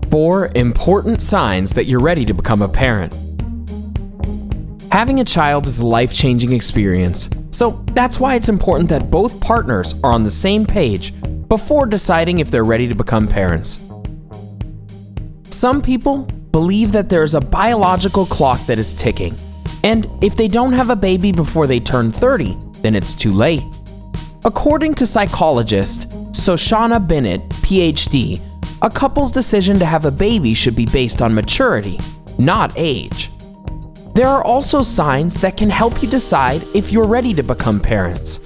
4 important signs that you're ready to become a parent. Having a child is a life-changing experience, so that's why it's important that both partners are on the same page before deciding if they're ready to become parents. Some people believe that there's a biological clock that is ticking, and if they don't have a baby before they turn 30, then it's too late. According to psychologist Shoshana Bennett, Ph.D., a couple's decision to have a baby should be based on maturity, not age. There are also signs that can help you decide if you're ready to become parents.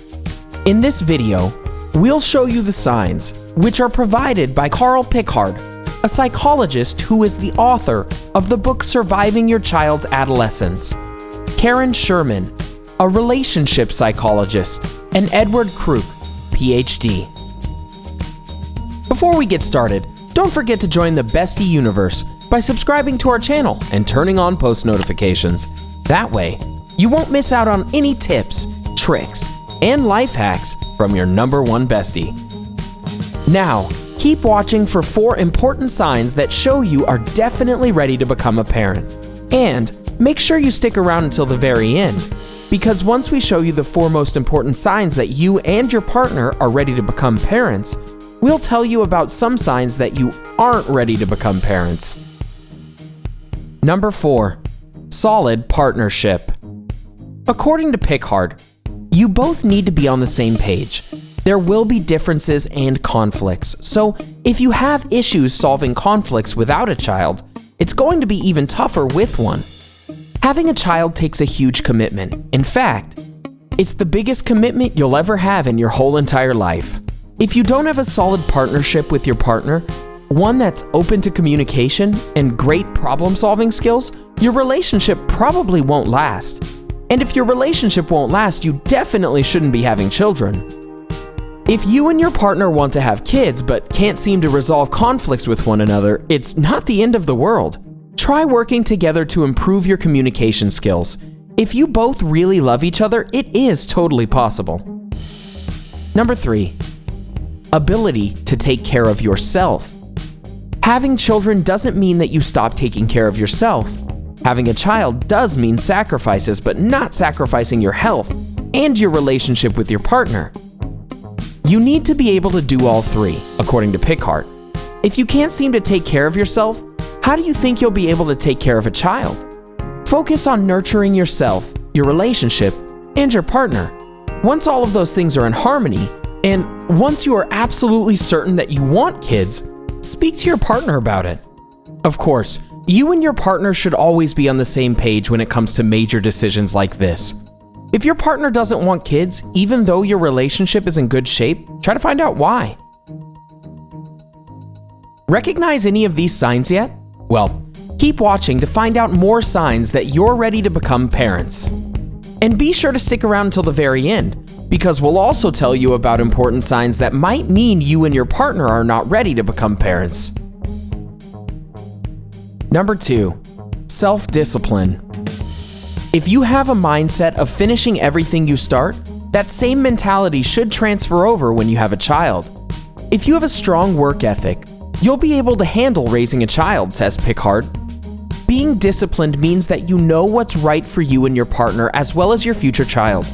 In this video, we'll show you the signs, which are provided by Carl Pickhardt, a psychologist who is the author of the book Surviving Your Child's Adolescence, Sherman, a relationship psychologist, and Edward Kruk, Ph.D. Before we get started, don't forget to join the Bestie universe by subscribing to our channel and turning on post notifications. That way, you won't miss out on any tips, tricks, and life hacks from your #1 bestie. Now, keep watching for 4 important signs that show you are definitely ready to become a parent. And make sure you stick around until the very end, because once we show you the 4 most important signs that you and your partner are ready to become parents, we'll tell you about some signs that you aren't ready to become parents. Number 4, solid partnership. According to Pickhardt, you both need to be on the same page. There will be differences and conflicts, so if you have issues solving conflicts without a child, it's going to be even tougher with one. Having a child takes a huge commitment. In fact, it's the biggest commitment you'll ever have in your whole entire life. If you don't have a solid partnership with your partner, one that's open to communication and great problem-solving skills, your relationship probably won't last. And if your relationship won't last, you definitely shouldn't be having children. If you and your partner want to have kids but can't seem to resolve conflicts with one another, it's not the end of the world. Try working together to improve your communication skills. If you both really love each other, it is totally possible. Number 3, ability to take care of yourself. Having children doesn't mean that you stop taking care of yourself. Having a child does mean sacrifices, but not sacrificing your health and your relationship with your partner. You need to be able to do all 3, according to Pickhardt. If you can't seem to take care of yourself, how do you think you'll be able to take care of a child? Focus on nurturing yourself, your relationship, and your partner. Once all of those things are in harmony, and once you are absolutely certain that you want kids, speak to your partner about it. Of course, you and your partner should always be on the same page when it comes to major decisions like this. If your partner doesn't want kids, even though your relationship is in good shape, try to find out why. Recognize any of these signs yet? Well, keep watching to find out more signs that you're ready to become parents. And be sure to stick around until the very end, because we'll also tell you about important signs that might mean you and your partner are not ready to become parents. Number 2, self-discipline. If you have a mindset of finishing everything you start, that same mentality should transfer over when you have a child. If you have a strong work ethic, you'll be able to handle raising a child, says Pickhardt. Being disciplined means that you know what's right for you and your partner as well as your future child.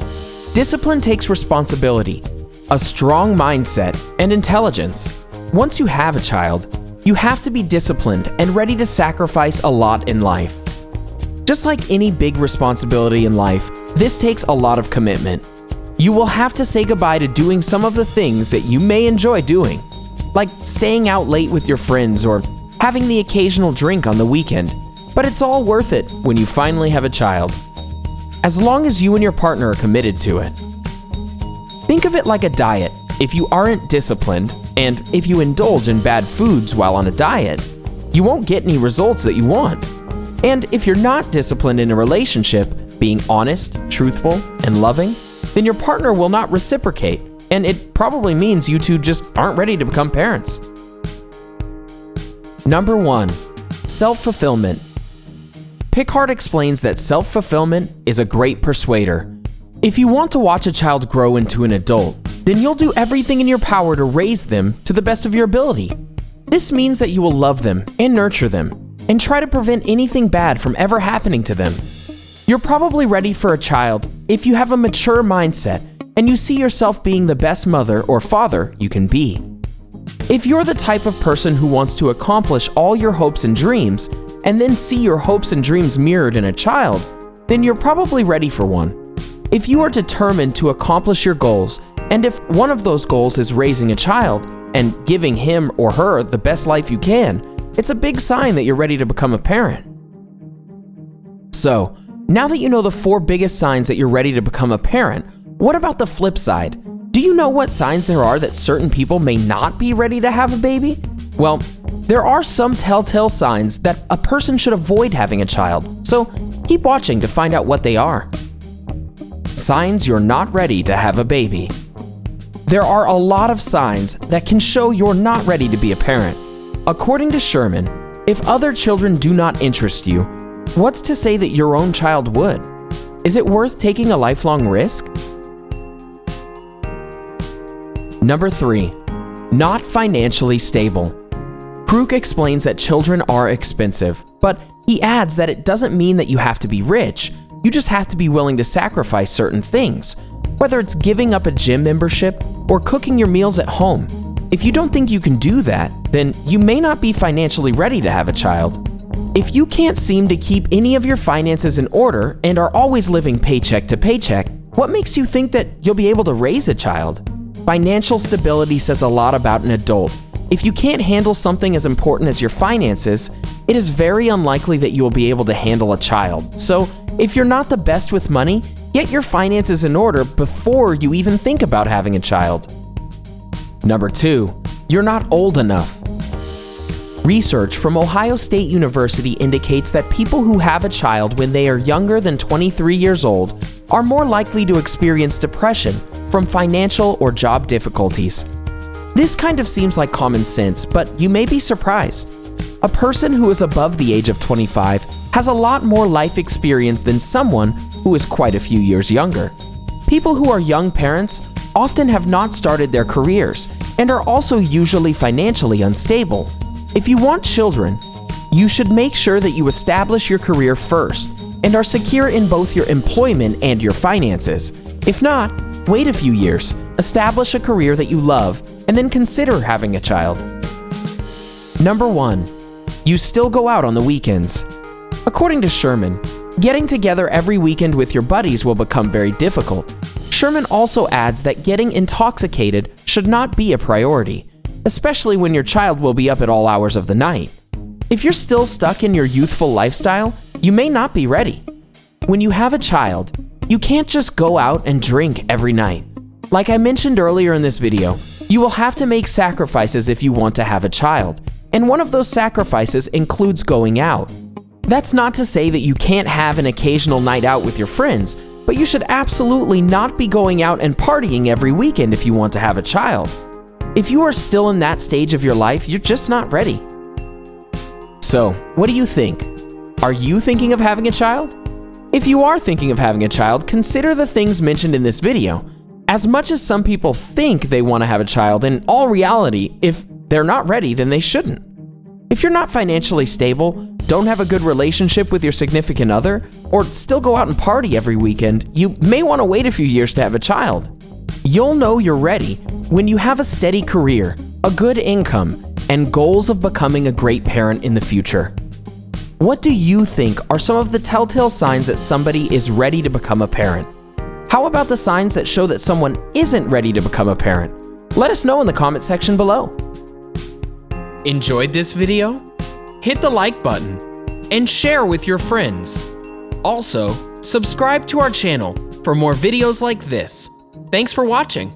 Discipline takes responsibility, a strong mindset, and intelligence. Once you have a child, you have to be disciplined and ready to sacrifice a lot in life. Just like any big responsibility in life, this takes a lot of commitment. You will have to say goodbye to doing some of the things that you may enjoy doing, like staying out late with your friends or having the occasional drink on the weekend, but it's all worth it when you finally have a child. As long as you and your partner are committed to it. Think of it like a diet. If you aren't disciplined, and if you indulge in bad foods while on a diet, you won't get any results that you want. And if you're not disciplined in a relationship, being honest, truthful, and loving, then your partner will not reciprocate, and it probably means you two just aren't ready to become parents. Number 1, self-fulfillment. Pickhardt explains that self-fulfillment is a great persuader. If you want to watch a child grow into an adult, then you'll do everything in your power to raise them to the best of your ability. This means that you will love them and nurture them, and try to prevent anything bad from ever happening to them. You're probably ready for a child if you have a mature mindset and you see yourself being the best mother or father you can be. If you're the type of person who wants to accomplish all your hopes and dreams, and then see your hopes and dreams mirrored in a child, then you're probably ready for one. If you are determined to accomplish your goals, and if one of those goals is raising a child and giving him or her the best life you can, it's a big sign that you're ready to become a parent. So, now that you know the 4 biggest signs that you're ready to become a parent, what about the flip side? Do you know what signs there are that certain people may not be ready to have a baby? Well, there are some telltale signs that a person should avoid having a child, so keep watching to find out what they are. Signs you're not ready to have a baby. There are a lot of signs that can show you're not ready to be a parent. According to Sherman, if other children do not interest you, what's to say that your own child would? Is it worth taking a lifelong risk? Number 3, not financially stable. Kruk explains that children are expensive, but he adds that it doesn't mean that you have to be rich. You just have to be willing to sacrifice certain things, whether it's giving up a gym membership or cooking your meals at home. If you don't think you can do that, then you may not be financially ready to have a child. If you can't seem to keep any of your finances in order and are always living paycheck to paycheck, what makes you think that you'll be able to raise a child? Financial stability says a lot about an adult. If you can't handle something as important as your finances, it is very unlikely that you will be able to handle a child. So, if you're not the best with money, get your finances in order before you even think about having a child. Number 2, you're not old enough. Research from Ohio State University indicates that people who have a child when they are younger than 23 years old are more likely to experience depression from financial or job difficulties. This kind of seems like common sense, but you may be surprised. A person who is above the age of 25 has a lot more life experience than someone who is quite a few years younger. People who are young parents often have not started their careers and are also usually financially unstable. If you want children, you should make sure that you establish your career first and are secure in both your employment and your finances. If not, wait a few years, establish a career that you love, and then consider having a child. Number 1, you still go out on the weekends. According to Sherman, getting together every weekend with your buddies will become very difficult. Sherman also adds that getting intoxicated should not be a priority, especially when your child will be up at all hours of the night. If you're still stuck in your youthful lifestyle, you may not be ready. When you have a child, you can't just go out and drink every night. Like I mentioned earlier in this video, you will have to make sacrifices if you want to have a child, and one of those sacrifices includes going out. That's not to say that you can't have an occasional night out with your friends, but you should absolutely not be going out and partying every weekend if you want to have a child. If you are still in that stage of your life, you're just not ready. So, what do you think? Are you thinking of having a child? If you are thinking of having a child, consider the things mentioned in this video. As much as some people think they want to have a child, in all reality, if they're not ready, then they shouldn't. If you're not financially stable, don't have a good relationship with your significant other, or still go out and party every weekend, you may want to wait a few years to have a child. You'll know you're ready when you have a steady career, a good income, and goals of becoming a great parent in the future. What do you think are some of the telltale signs that somebody is ready to become a parent? How about the signs that show that someone isn't ready to become a parent? Let us know in the comment section below. Enjoyed this video? Hit the like button and share with your friends. Also, subscribe to our channel for more videos like this. Thanks for watching.